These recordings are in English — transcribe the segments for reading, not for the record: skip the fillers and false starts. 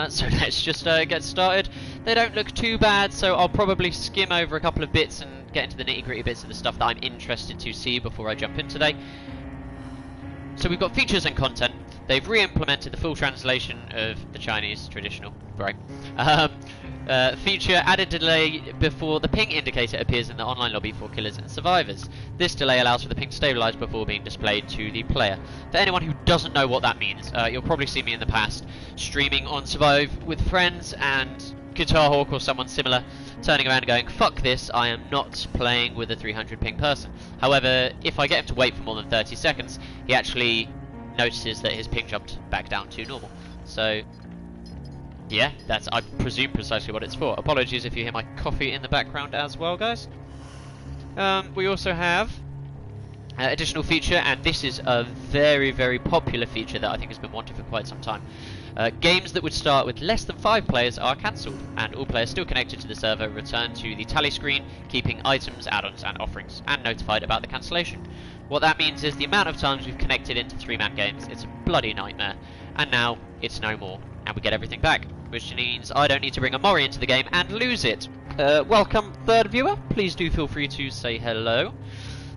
So let's just get started. They don't look too bad, so I'll probably skim over a couple of bits and get into the nitty-gritty bits of the stuff that I'm interested to see before I jump in today. So we've got features and content. They've re-implemented the full translation of the Chinese traditional, right? Feature added delay before the ping indicator appears in the online lobby for killers and survivors. This delay allows for the ping to stabilize before being displayed to the player. For anyone who doesn't know what that means, you'll probably see me in the past streaming on Survive with friends and Guitar Hawk or someone similar turning around and going, fuck this, I am not playing with a 300 ping person. However, if I get him to wait for more than 30 seconds, he actually notices that his ping jumped back down to normal. So yeah, that's, I presume, precisely what it's for. Apologies if you hear my coffee in the background as well, guys. We also have additional feature, and this is a very, very popular feature that I think has been wanted for quite some time. Games that would start with less than 5 players are cancelled, and all players still connected to the server return to the tally screen, keeping items, add-ons and offerings, and notified about the cancellation. What that means is the amount of times we've connected into 3-man games, it's a bloody nightmare, and now it's no more, and we get everything back, which means I don't need to bring a Mori into the game and lose it. Welcome, third viewer, please do feel free to say hello.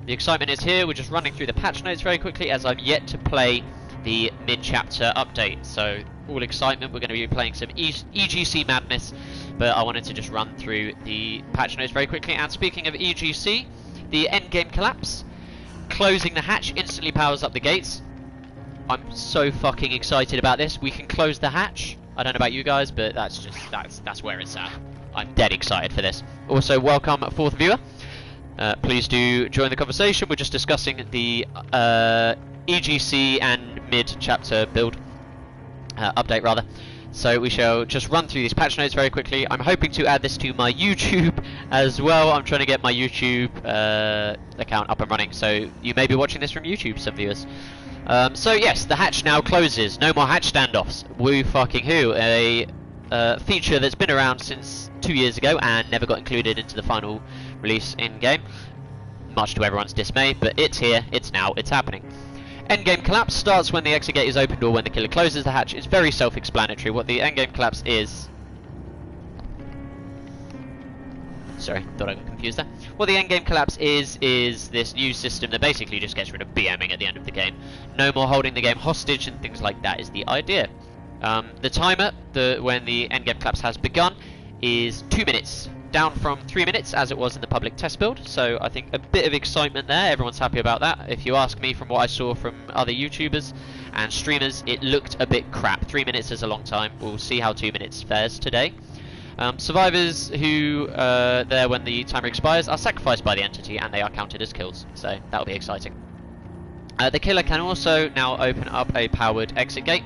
The excitement is here. We're just running through the patch notes very quickly as I've yet to play the mid-chapter update. So all excitement, we're going to be playing some EGC madness, but I wanted to just run through the patch notes very quickly. And speaking of EGC, the endgame collapse, closing the hatch instantly powers up the gates. I'm so fucking excited about this. We can close the hatch. I don't know about you guys, but that's where it's at. I'm dead excited for this. Also, welcome fourth viewer. Please do join the conversation. We're just discussing the EGC and mid-chapter build update, rather. So we shall just run through these patch notes very quickly. I'm hoping to add this to my YouTube as well. I'm trying to get my YouTube account up and running, so you may be watching this from YouTube, some viewers. So yes, the hatch now closes. No more hatch standoffs. Woo fucking who. A feature that's been around since 2 years ago and never got included into the final release in-game, much to everyone's dismay, but it's here, it's now, it's happening. Endgame collapse starts when the exit gate is opened or when the killer closes the hatch. It's very self-explanatory. What the endgame collapse is... Sorry, thought I got confused there. What the endgame collapse is this new system that basically just gets rid of BMing at the end of the game. No more holding the game hostage and things like that is the idea. The timer, when the endgame collapse has begun, is 2 minutes, down from 3 minutes as it was in the public test build, so I think a bit of excitement there, everyone's happy about that. If you ask me from what I saw from other YouTubers and streamers, it looked a bit crap. 3 minutes is a long time, we'll see how 2 minutes fares today. Survivors who there when the timer expires are sacrificed by the entity and they are counted as kills, so that'll be exciting. The killer can also now open up a powered exit gate.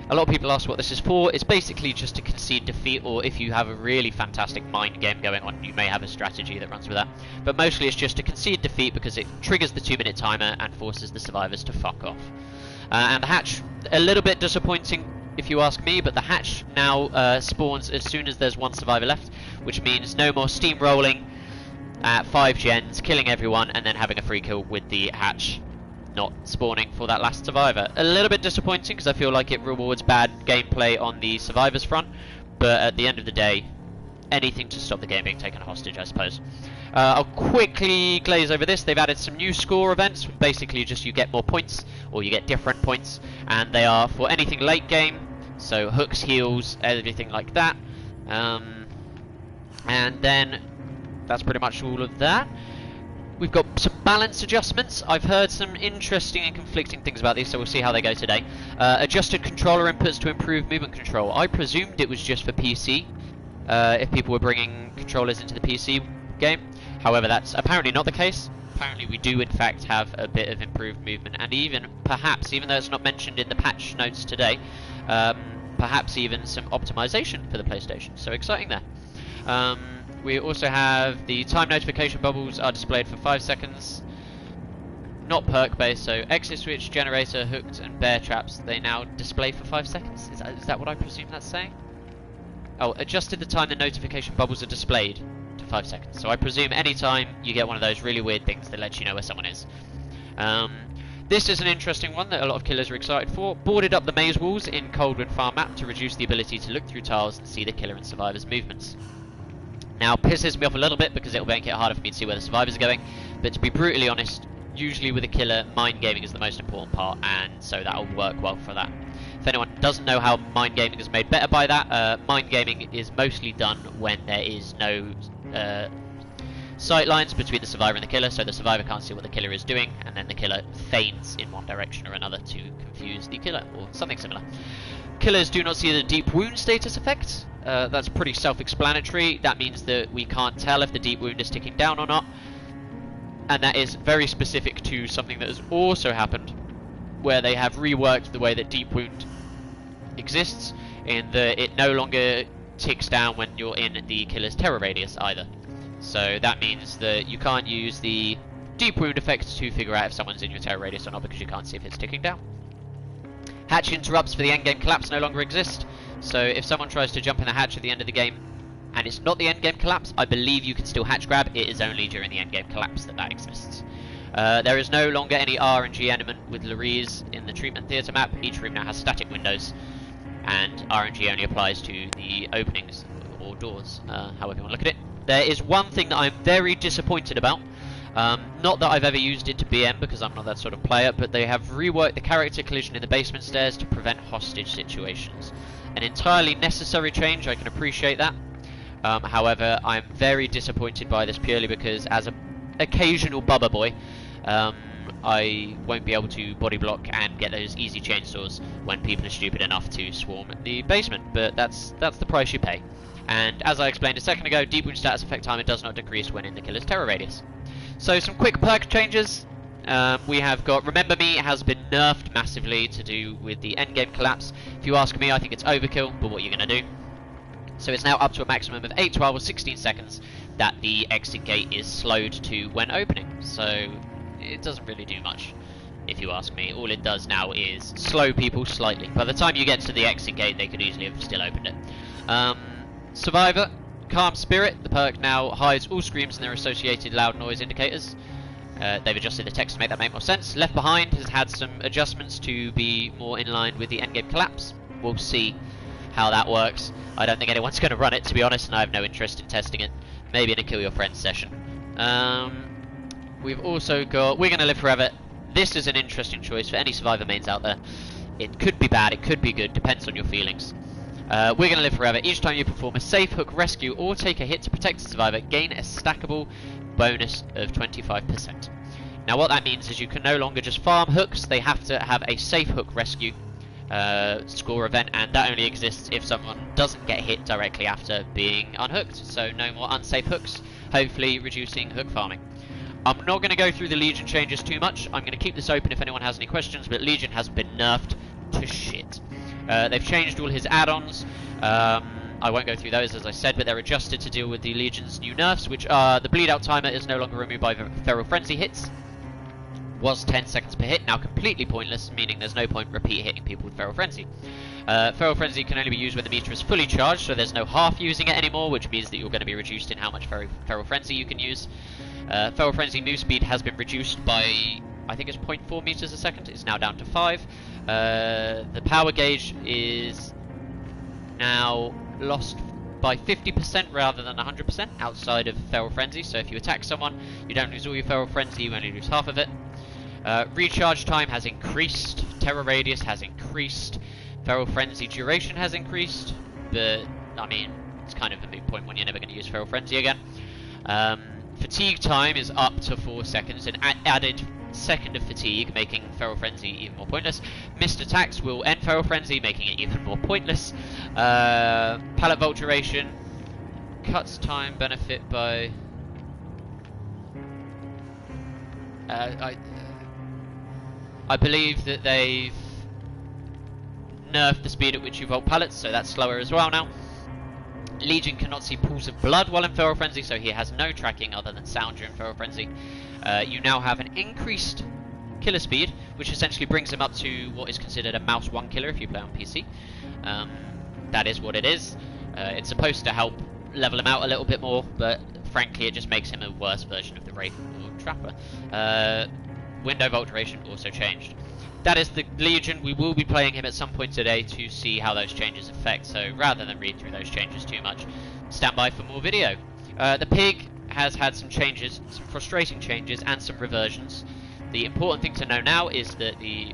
A lot of people ask what this is for. It's basically just to concede defeat, or if you have a really fantastic mind game going on, you may have a strategy that runs with that. But mostly it's just to concede defeat because it triggers the 2 minute timer and forces the survivors to fuck off. And the hatch, a little bit disappointing if you ask me, but the hatch now spawns as soon as there's one survivor left, which means no more steamrolling at 5 gens, killing everyone, and then having a free kill with the hatch not spawning for that last survivor. A little bit disappointing because I feel like it rewards bad gameplay on the survivors front, but at the end of the day, anything to stop the game being taken hostage, I suppose. I'll quickly glaze over this. They've added some new score events. Basically just you get more points, or you get different points, and they are for anything late game, so hooks, heals, everything like that. And then that's pretty much all of that. We've got some balance adjustments. I've heard some interesting and conflicting things about these, so we'll see how they go today. Adjusted controller inputs to improve movement control. I presumed it was just for PC, if people were bringing controllers into the PC game. However, that's apparently not the case. Apparently we do in fact have a bit of improved movement, and even, perhaps, even though it's not mentioned in the patch notes today, perhaps even some optimization for the PlayStation. So exciting there. We also have the time notification bubbles are displayed for 5 seconds. Not perk based, so exit switch, generator, hooked and bear traps, they now display for 5 seconds. Is that what I presume that's saying? Oh, adjusted the time the notification bubbles are displayed to 5 seconds. So I presume anytime you get one of those really weird things that lets you know where someone is. This is an interesting one that a lot of killers are excited for. Boarded up the maze walls in Coldwood Farm map to reduce the ability to look through tiles and see the killer and survivor's movements. Now, pisses me off a little bit because it will make it harder for me to see where the survivors are going, but to be brutally honest, usually with a killer, mind gaming is the most important part, and so that will work well for that. If anyone doesn't know how mind gaming is made better by that, mind gaming is mostly done when there is no sight lines between the survivor and the killer, so the survivor can't see what the killer is doing, and then the killer feigns in one direction or another to confuse the killer, or something similar. Killers do not see the deep wound status effect. That's pretty self-explanatory. That means that we can't tell if the deep wound is ticking down or not, and that is very specific to something that has also happened, where they have reworked the way that deep wound exists, in that it no longer ticks down when you're in the killer's terror radius either. So that means that you can't use the deep wound effect to figure out if someone's in your terror radius or not, because you can't see if it's ticking down. Hatch interrupts for the endgame collapse no longer exist, so if someone tries to jump in the hatch at the end of the game and it's not the endgame collapse, I believe you can still hatch grab. It is only during the endgame collapse that exists. There is no longer any RNG element with Larise in the treatment theatre map. Each room now has static windows, and RNG only applies to the openings or doors, however you want to look at it. There is one thing that I'm very disappointed about. Not that I've ever used it to BM, because I'm not that sort of player, but they have reworked the character collision in the basement stairs to prevent hostage situations. An entirely necessary change, I can appreciate that. However, I'm very disappointed by this purely because as an occasional bubba boy, I won't be able to body block and get those easy chainsaws when people are stupid enough to swarm the basement, but that's the price you pay. And as I explained a second ago, deep wound status effect timer does not decrease when in the killer's terror radius. So some quick perk changes. We have got Remember Me has been nerfed massively to do with the endgame collapse. If you ask me, I think it's overkill, but what are you going to do? So it's now up to a maximum of 8, 12 or 16 seconds that the exit gate is slowed to when opening. So it doesn't really do much, if you ask me. All it does now is slow people slightly. By the time you get to the exit gate, they could easily have still opened it. Survivor, Calm Spirit. The perk now hides all screams and their associated loud noise indicators. They've adjusted the text to make that make more sense. Left Behind has had some adjustments to be more in line with the endgame collapse. We'll see how that works. I don't think anyone's going to run it, to be honest, and I have no interest in testing it. Maybe in a Kill Your Friends session. We've also got We're Gonna Live Forever. This is an interesting choice for any Survivor mains out there. It could be bad, it could be good, depends on your feelings. We're Gonna Live Forever. Each time you perform a safe hook rescue or take a hit to protect the survivor, gain a stackable bonus of 25%. Now what that means is you can no longer just farm hooks, they have to have a safe hook rescue score event, and that only exists if someone doesn't get hit directly after being unhooked. So no more unsafe hooks, hopefully reducing hook farming. I'm not going to go through the Legion changes too much. I'm going to keep this open if anyone has any questions, but Legion has been nerfed to shit. They've changed all his add-ons. I won't go through those as I said, but they're adjusted to deal with the Legion's new nerfs, which are the bleed out timer is no longer removed by Feral Frenzy hits. Was 10 seconds per hit, now completely pointless, meaning there's no point repeat hitting people with Feral Frenzy. Feral Frenzy can only be used when the meter is fully charged, so there's no half using it anymore, which means that you're going to be reduced in how much Feral Frenzy you can use. Feral Frenzy move speed has been reduced by, I think it's 0.4 meters a second, it's now down to 5. The power gauge is now lost by 50% rather than 100% outside of Feral Frenzy, so if you attack someone, you don't lose all your Feral Frenzy, you only lose half of it. Recharge time has increased, Terror Radius has increased, Feral Frenzy duration has increased, but, I mean, it's kind of a moot point when you're never going to use Feral Frenzy again. Fatigue time is up to 4 seconds, an added second of fatigue, making Feral Frenzy even more pointless. Missed attacks will end Feral Frenzy, making it even more pointless. Pallet Vault duration cuts time benefit by... I believe that they've nerfed the speed at which you vault pallets, so that's slower as well now. Legion cannot see pools of blood while in Feral Frenzy, so he has no tracking other than sound during Feral Frenzy. You now have an increased killer speed, which essentially brings him up to what is considered a mouse 1 killer if you play on PC. That is what it is. It's supposed to help level him out a little bit more, but frankly it just makes him a worse version of the Wraith or Trapper. window vault duration also changed. That is the Legion. We will be playing him at some point today to see how those changes affect, so rather than read through those changes too much, stand by for more video. The Pig has had some changes, some frustrating changes, and some reversions. The important thing to know now is that the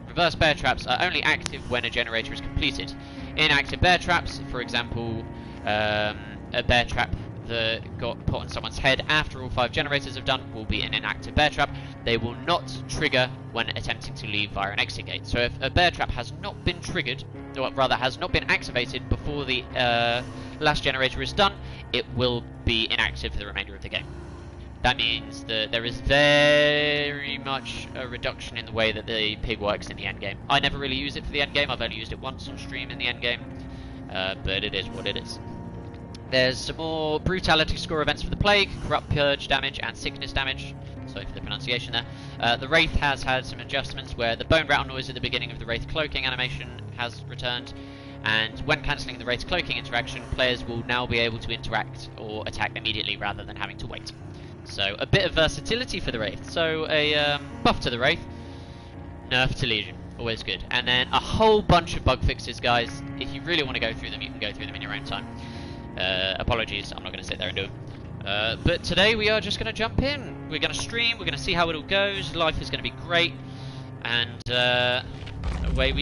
reverse bear traps are only active when a generator is completed. Inactive bear traps, for example, a bear trap that got put on someone's head after all 5 generators have done, will be an inactive bear trap. They will not trigger when attempting to leave via an exit gate. So if a bear trap has not been triggered, or rather has not been activated before the last generator is done, it will be inactive for the remainder of the game. That means that there is very much a reduction in the way that the Pig works in the endgame. I never really use it for the endgame. I've only used it once on stream in the endgame, but it is what it is. There's some more brutality score events for the Plague, corrupt purge damage, and sickness damage. Sorry for the pronunciation there. The Wraith has had some adjustments where the bone rattle noise at the beginning of the Wraith cloaking animation has returned, and when cancelling the Wraith cloaking interaction, players will now be able to interact or attack immediately rather than having to wait. So a bit of versatility for the Wraith. So a buff to the Wraith, nerf to Legion, always good. And then a whole bunch of bug fixes, guys. If you really want to go through them, you can go through them in your own time. Apologies, I'm not going to sit there and do them. But today we are just going to jump in. We're going to stream, we're going to see how it all goes. Life is going to be great, and away we